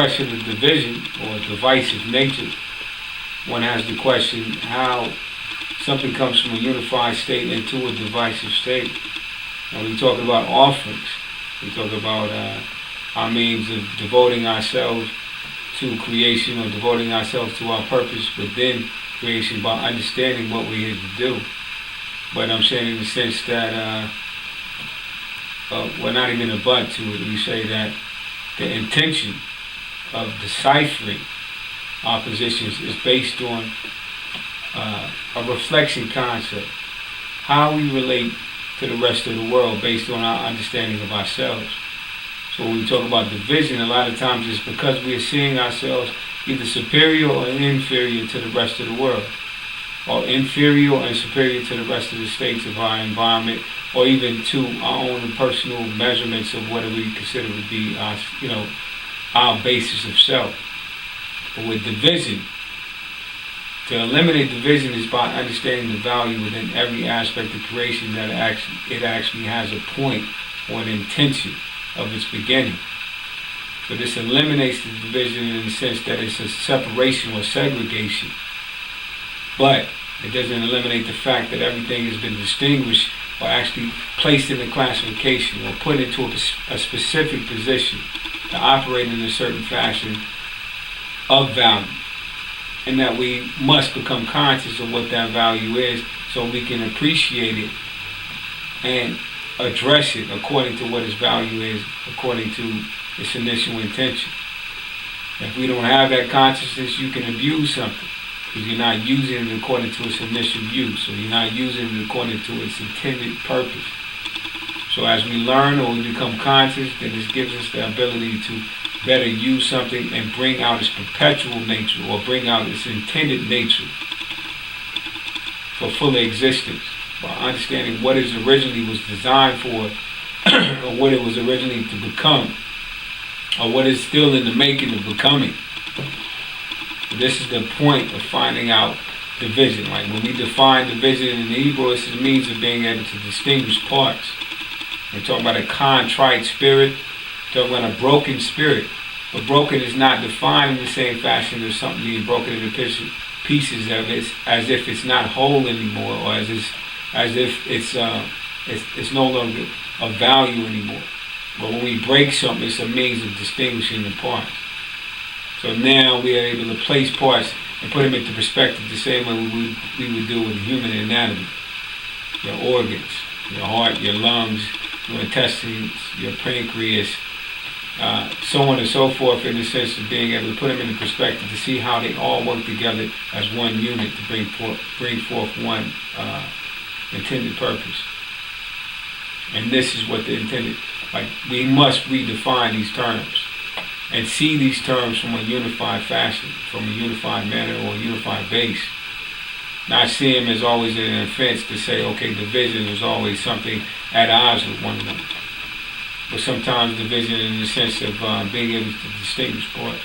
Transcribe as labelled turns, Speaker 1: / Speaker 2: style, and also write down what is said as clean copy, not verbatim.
Speaker 1: question of division or divisive nature, one has to question how something comes from a unified state into a divisive state. And we talk about offerings. We talk about our means of devoting ourselves to creation or devoting ourselves to our purpose within creation by understanding what we're here to do. But I'm saying in the sense that we're not even a but to it. We say that the intention of deciphering our positions is based on a reflection concept. How we relate to the rest of the world based on our understanding of ourselves. So when we talk about division, a lot of times it's because we are seeing ourselves either superior or inferior to the rest of the world, or inferior and superior to the rest of the states of our environment, or even to our own personal measurements of what we consider to be our, our basis of self. But with division, to eliminate division is by understanding the value within every aspect of creation, that it actually has a point or an intention of its beginning. So this eliminates the division in the sense that it's a separation or segregation. But it doesn't eliminate the fact that everything has been distinguished or actually placed in a classification or put into a specific position to operate in a certain fashion of value. And that we must become conscious of what that value is so we can appreciate it and address it according to what its value is, according to its initial intention. If we don't have that consciousness, you can abuse something because you're not using it according to its initial use, or you're not using it according to its intended purpose. So as we learn or we become conscious, then this gives us the ability to better use something and bring out its perpetual nature or bring out its intended nature for full existence by understanding what it originally was designed for or what it was originally to become or what is still in the making of becoming. This is the point of finding out division. Like when we define division in the Hebrew, it's a means of being able to distinguish parts. We're talking about a contrite spirit, talking about a broken spirit. But broken is not defined in the same fashion as something being broken into pieces as if it's not whole anymore, or as if it's no longer of value anymore. But when we break something, it's a means of distinguishing the parts. So now we are able to place parts and put them into perspective the same way we would do with human anatomy. Your organs, your heart, your lungs, your intestines, your pancreas, so on and so forth, in the sense of being able to put them into perspective to see how they all work together as one unit to bring forth one intended purpose. And this is what the intended, like we must redefine these terms and see these terms from a unified fashion, from a unified manner or a unified base. Not see them as always an offense to say, okay, division is always something at odds with one another. But sometimes division in the sense of being able to distinguish parts.